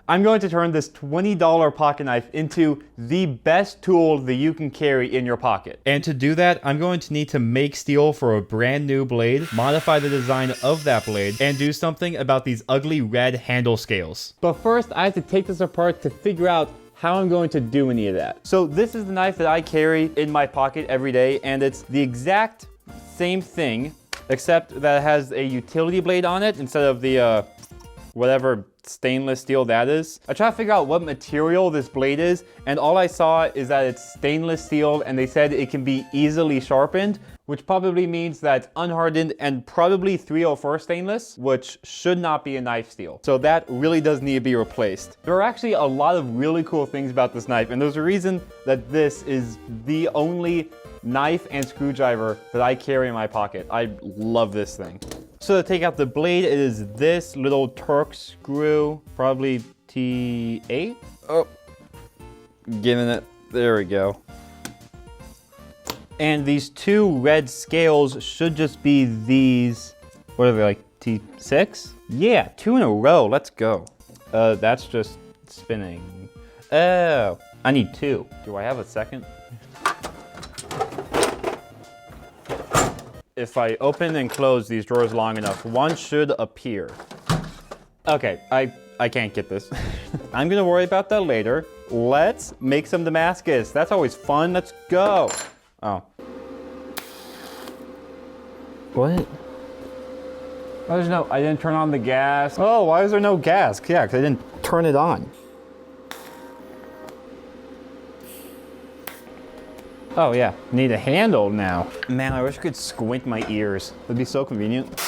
I'm going to turn this $20 pocket knife into the best tool that you can carry in your pocket. And to do that, I'm going to need to make steel for a brand new blade, modify the design of that blade, and do something about these ugly red handle scales. But first, I have to take this apart to figure out how I'm going to do any of that. So this is the knife that I carry in my pocket every day, and it's the exact same thing, except that it has a utility blade on it instead of the whatever stainless steel that is. I tried to figure out what material this blade is, and all I saw is that it's stainless steel, and they said it can be easily sharpened, which probably means that it's unhardened and probably 304 stainless, which should not be a knife steel. So that really does need to be replaced. There are actually a lot of really cool things about this knife, and there's a reason that this is the only knife and screwdriver that I carry in my pocket. I love this thing. So to take out the blade, it is this little Torx screw, probably T8. Oh, giving it, there we go. And these two red scales should just be these, what are they, like T6? Yeah, 2 in a row, let's go. That's just spinning. Oh, I need 2. Do I have a second? If I open and close these drawers long enough, one should appear. Okay, I can't get this. I'm gonna worry about that later. Let's make some Damascus. That's always fun, let's go. Oh. What? Oh, there's no, I didn't turn on the gas. Oh, why is there no gas? Yeah, because I didn't turn it on. Oh yeah, need a handle now. Man, I wish I could squint my ears. That'd be so convenient.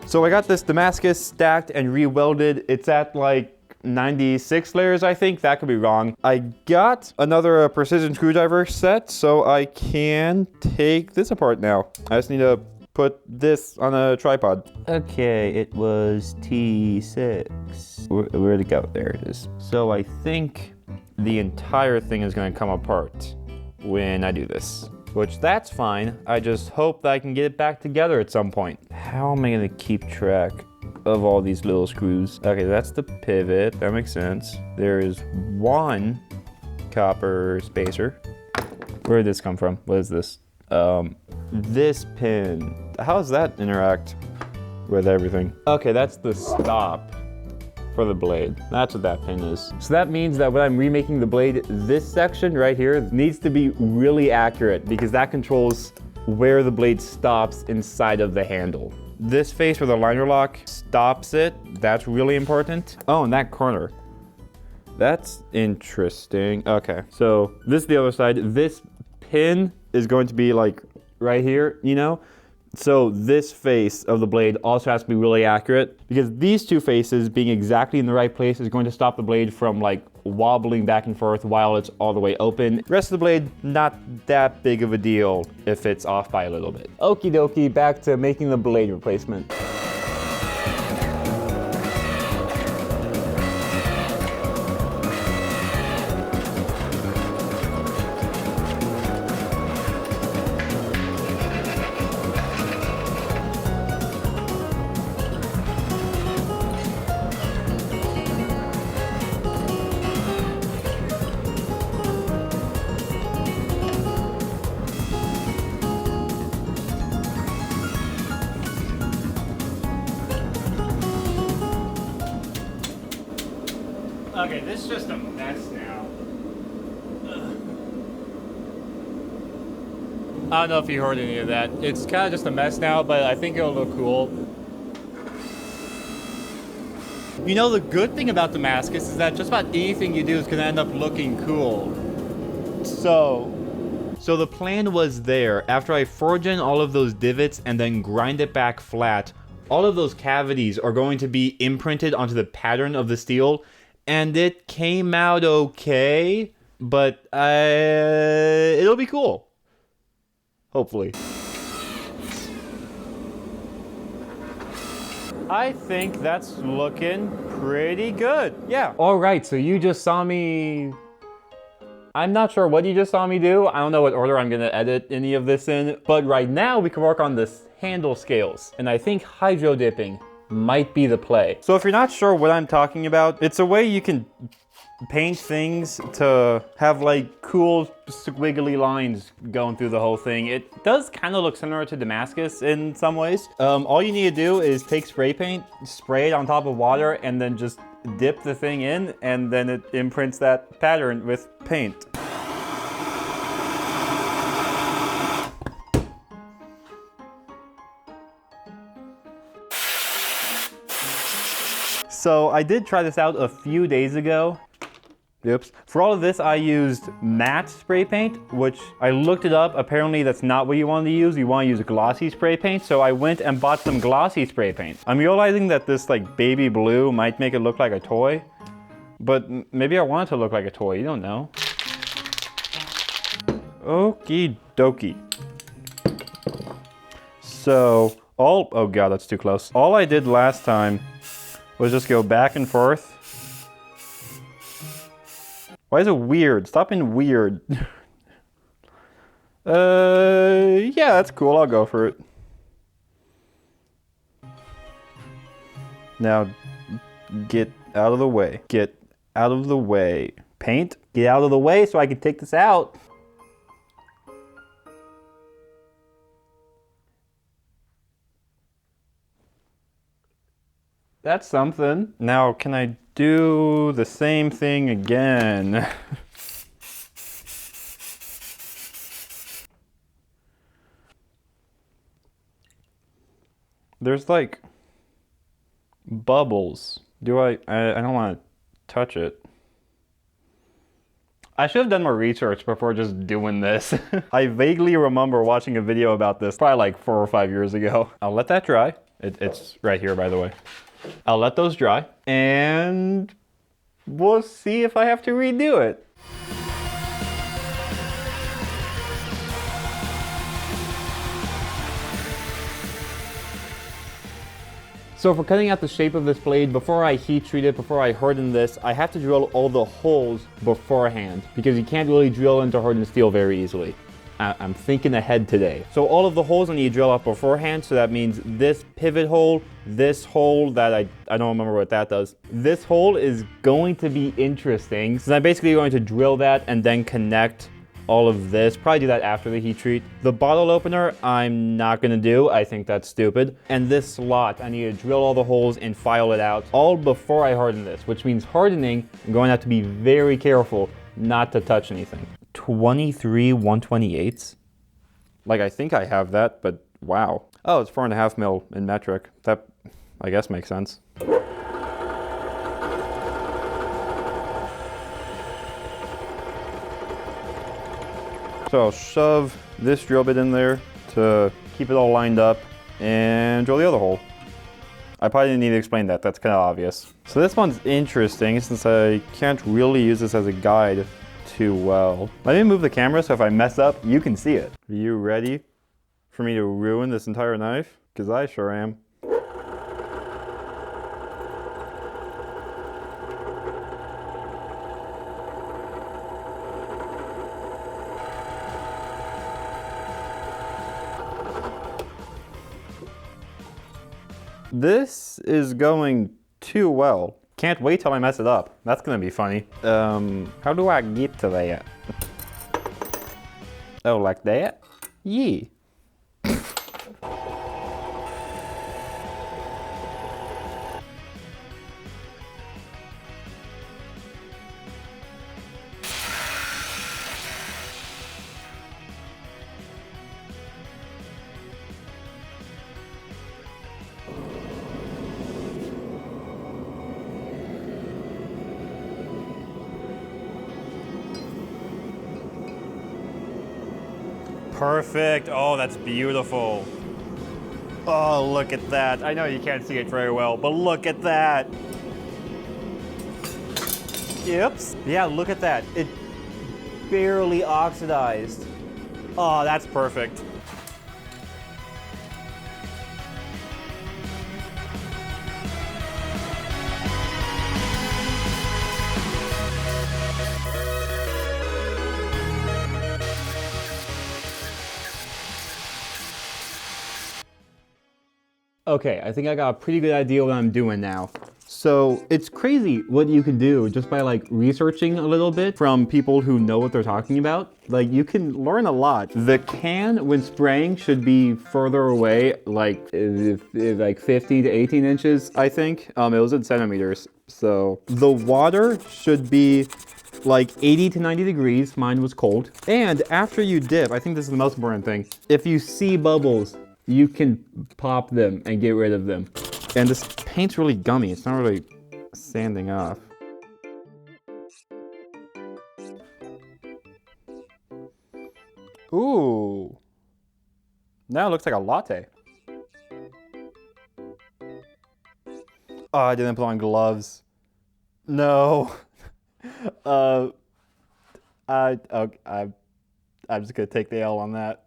So I got this Damascus stacked and re-welded. It's at like 96 layers, I think. That could be wrong. I got another precision screwdriver set, so I can take this apart now. I just need to put this on a tripod. Okay, it was T6. Where'd it go? There it is. So I think the entire thing is gonna come apart when I do this. Which that's fine. I just hope that I can get it back together at some point. How am I gonna keep track of all these little screws? Okay, that's the pivot, that makes sense. There is one copper spacer. Where did this come from? What is this? This pin. How does that interact with everything? Okay, that's the stop for the blade. That's what that pin is. So that means that when I'm remaking the blade, this section right here needs to be really accurate because that controls where the blade stops inside of the handle. This face where the liner lock stops it, that's really important. Oh, and that corner. That's interesting. Okay, so this is the other side. This pin is going to be like right here, you know? So this face of the blade also has to be really accurate because these two faces being exactly in the right place is going to stop the blade from like wobbling back and forth while it's all the way open. The rest of the blade, not that big of a deal if it's off by a little bit. Okie dokie, back to making the blade replacement. Okay, this is just a mess now. I don't know if you heard any of that. It's kind of just a mess now, but I think it'll look cool. You know, the good thing about Damascus is that just about anything you do is gonna end up looking cool. So the plan was there. After I forge in all of those divots and then grind it back flat, all of those cavities are going to be imprinted onto the pattern of the steel, and it came out okay, but it'll be cool. Hopefully. I think that's looking pretty good. Yeah. All right, so you just saw me... I'm not sure what you just saw me do. I don't know what order I'm gonna edit any of this in, but right now we can work on this handle scales, and I think hydro dipping might be the play. So if you're not sure what I'm talking about, it's a way you can paint things to have like cool squiggly lines going through the whole thing. It does kind of look similar to Damascus in some ways. All you need to do is take spray paint, spray it on top of water, and then just dip the thing in, and then it imprints that pattern with paint. So I did try this out a few days ago. Oops. For all of this, I used matte spray paint, which I looked it up. Apparently that's not what you want to use. You want to use glossy spray paint. So I went and bought some glossy spray paint. I'm realizing that this like baby blue might make it look like a toy, but maybe I want it to look like a toy. You don't know. Okie dokie. So oh God, that's too close. All I did last time was just go back and forth. Why is it weird? Stop being weird. Yeah, that's cool. I'll go for it. Now, get out of the way. Get out of the way. Paint, get out of the way so I can take this out. That's something. Now, can I do the same thing again? There's like bubbles. I don't want to touch it. I should have done more research before just doing this. I vaguely remember watching a video about this probably like 4 or 5 years ago. I'll let that dry. It's right here, by the way. I'll let those dry, and we'll see if I have to redo it. So for cutting out the shape of this blade, before I heat treat it, before I harden this, I have to drill all the holes beforehand, because you can't really drill into hardened steel very easily. I'm thinking ahead today. So all of the holes I need to drill out beforehand, so that means this pivot hole, this hole that I don't remember what that does. This hole is going to be interesting, so I'm basically going to drill that and then connect all of this. Probably do that after the heat treat. The bottle opener, I'm not gonna do. I think that's stupid. And this slot, I need to drill all the holes and file it out, all before I harden this, which means hardening, I'm going to have to be very careful not to touch anything. 23 1/28. Like, I think I have that, but wow. Oh, it's 4.5 mil in metric. That, I guess, makes sense. So I'll shove this drill bit in there to keep it all lined up and drill the other hole. I probably didn't need to explain that. That's kind of obvious. So this one's interesting since I can't really use this as a guide too well. Let me move the camera so if I mess up, you can see it. Are you ready for me to ruin this entire knife? Because I sure am. This is going too well. Can't wait till I mess it up. That's gonna be funny. How do I get to that? Oh, like that? Yeah. Perfect. Oh, that's beautiful. Oh, look at that. I know you can't see it very well, but look at that. Oops. Yeah, look at that. It barely oxidized. Oh, that's perfect. Okay, I think I got a pretty good idea what I'm doing now. So it's crazy what you can do just by like researching a little bit from people who know what they're talking about. Like you can learn a lot. The can when spraying should be further away, like 15 to 18 inches, I think. It was in centimeters. So the water should be like 80 to 90 degrees. Mine was cold. And after you dip, I think this is the most important thing. If you see bubbles, you can pop them and get rid of them. And this paint's really gummy. It's not really sanding off. Ooh. Now it looks like a latte. Oh, I didn't put on gloves. No. I'm just gonna take the L on that.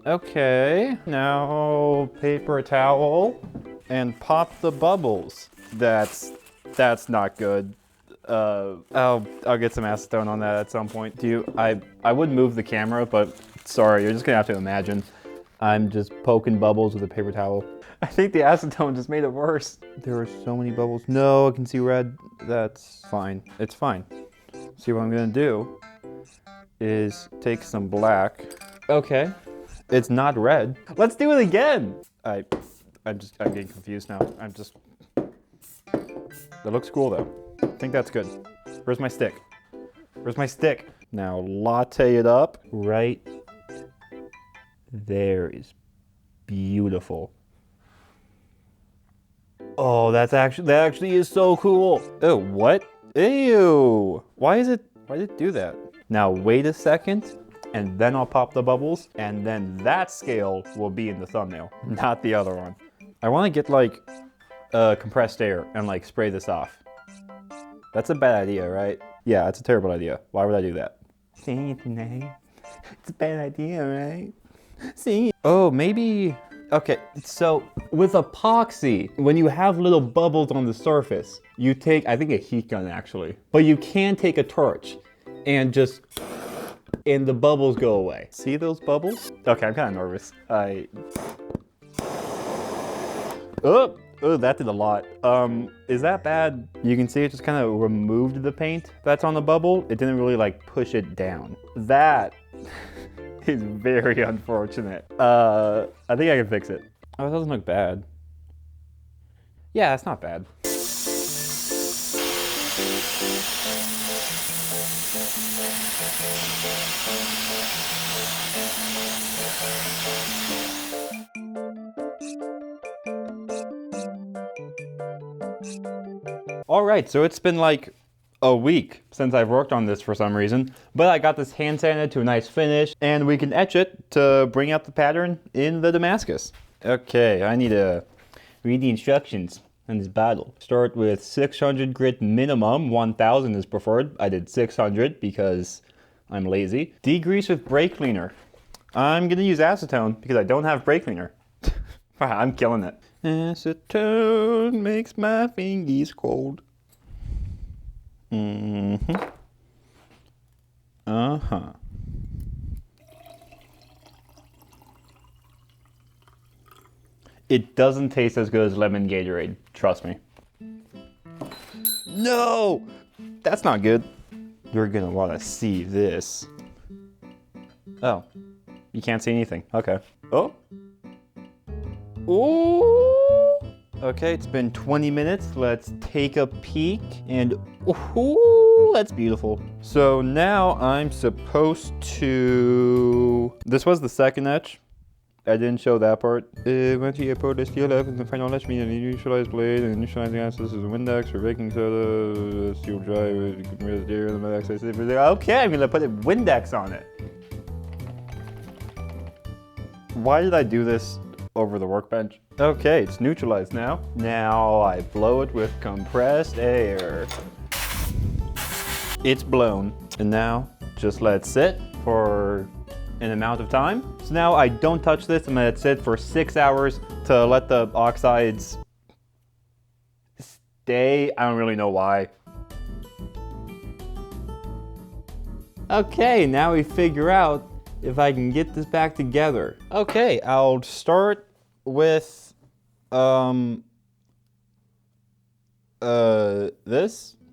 Okay, now paper towel and pop the bubbles. That's not good. I'll get some acetone on that at some point. I would move the camera, but sorry, you're just gonna have to imagine. I'm just poking bubbles with a paper towel. I think the acetone just made it worse. There are so many bubbles. No, I can see red. That's fine. It's fine. See, what I'm gonna do is take some black. Okay. It's not red. Let's do it again. I'm getting confused now. That looks cool though. I think that's good. Where's my stick? Where's my stick? Now latte it up. Right there is beautiful. Oh, that actually is so cool. Oh, what? Ew. Why did it do that? Now wait a second. And then I'll pop the bubbles, and then that scale will be in the thumbnail, not the other one. I want to get like compressed air and like spray this off. That's a bad idea, right? Yeah, it's a terrible idea. Why would I do that? Saying it tonight. It's a bad idea, right? See? Oh, maybe. Okay, so with epoxy, when you have little bubbles on the surface, you take, I think a heat gun actually, but you can take a torch and just. And the bubbles go away. See those bubbles? Okay, I'm kind of nervous. Oh, that did a lot. Is that bad? You can see it just kind of removed the paint that's on the bubble. It didn't really like push it down. That is very unfortunate. I think I can fix it. Oh, it doesn't look bad. Yeah, it's not bad. All right, so it's been like a week since I've worked on this for some reason, but I got this hand sanded to a nice finish, and we can etch it to bring out the pattern in the Damascus. Okay, I need to read the instructions on this bottle. Start with 600 grit minimum, 1000 is preferred. I did 600 because I'm lazy. Degrease with brake cleaner. I'm gonna use acetone because I don't have brake cleaner. I'm killing it. Acetone makes my fingies cold. Uh-huh. It doesn't taste as good as lemon Gatorade, trust me. No! That's not good. You're gonna wanna see this. Oh, you can't see anything, okay. Oh. Ooh! Okay, it's been 20 minutes. Let's take a peek and ooh, that's beautiful. So now I'm supposed to, this was the second etch. I didn't show that part. Once you put the steel up in the final latch, mean a neutralized blade and neutralizing axis is a Windex or baking soda, steel drive, deer, and the axis. Okay, I'm gonna put a Windex on it. Why did I do this over the workbench? Okay, it's neutralized now. Now I blow it with compressed air. It's blown. And now just let it sit for an amount of time. So now I don't touch this. I'm gonna let it sit for 6 hours to let the oxides stay. I don't really know why. Okay, now we figure out if I can get this back together. Okay, I'll start with this?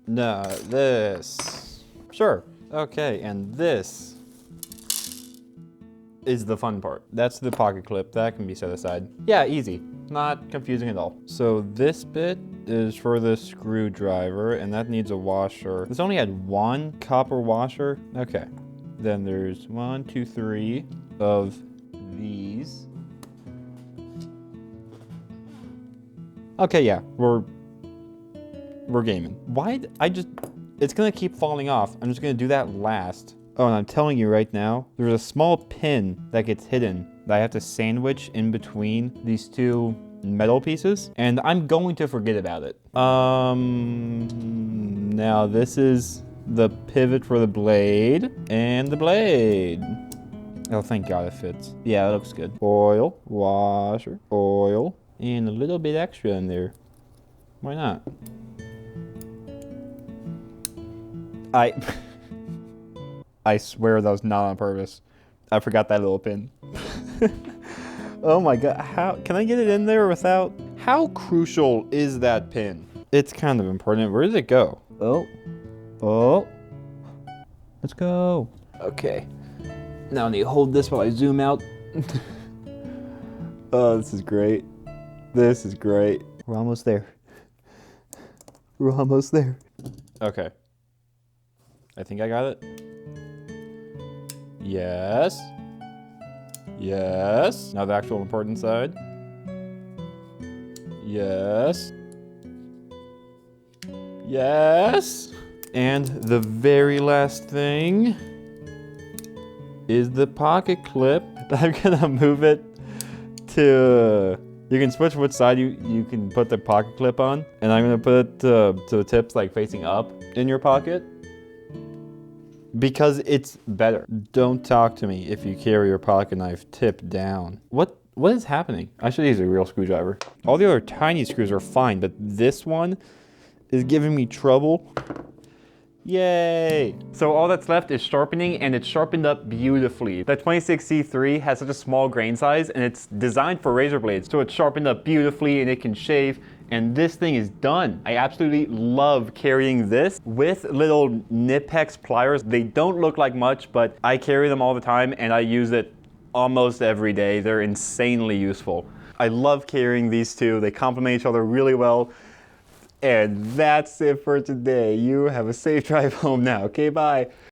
No, this. Sure. Okay, and this is the fun part. That's the pocket clip. That can be set aside. Yeah, easy. Not confusing at all. So this bit is for the screwdriver, and that needs a washer. This only had one copper washer. Okay. Then there's 1, 2, 3 of these. Okay, yeah, we're gaming. Why? It's gonna keep falling off. I'm just gonna do that last. Oh, and I'm telling you right now, there's a small pin that gets hidden that I have to sandwich in between these two metal pieces, and I'm going to forget about it. Now this is the pivot for the blade, and the blade. Oh, thank God it fits. Yeah, it looks good. Oil, washer, oil, and a little bit extra in there. Why not? I swear that was not on purpose. I forgot that little pin. Oh my God, how can I get it in there without? How crucial is that pin? It's kind of important. Where did it go? Oh, let's go. Okay, now I need to hold this while I zoom out. Oh, this is great. This is great. We're almost there. We're almost there. Okay. I think I got it. Yes. Yes. Now the actual important side. Yes. Yes. And the very last thing is the pocket clip. I'm gonna move it to, you can switch which side you can put the pocket clip on. And I'm gonna put it to the tips like facing up in your pocket. Because it's better. Don't talk to me if you carry your pocket knife tipped down. What is happening? I should use a real screwdriver. All the other tiny screws are fine, but this one is giving me trouble. Yay! So all that's left is sharpening, and it's sharpened up beautifully. The 26C3 has such a small grain size, and it's designed for razor blades, so it's sharpened up beautifully and it can shave. And this thing is done. I absolutely love carrying this with little Nipex pliers. They don't look like much, but I carry them all the time and I use it almost every day. They're insanely useful. I love carrying these two. They complement each other really well. And that's it for today. You have a safe drive home now. Okay, bye.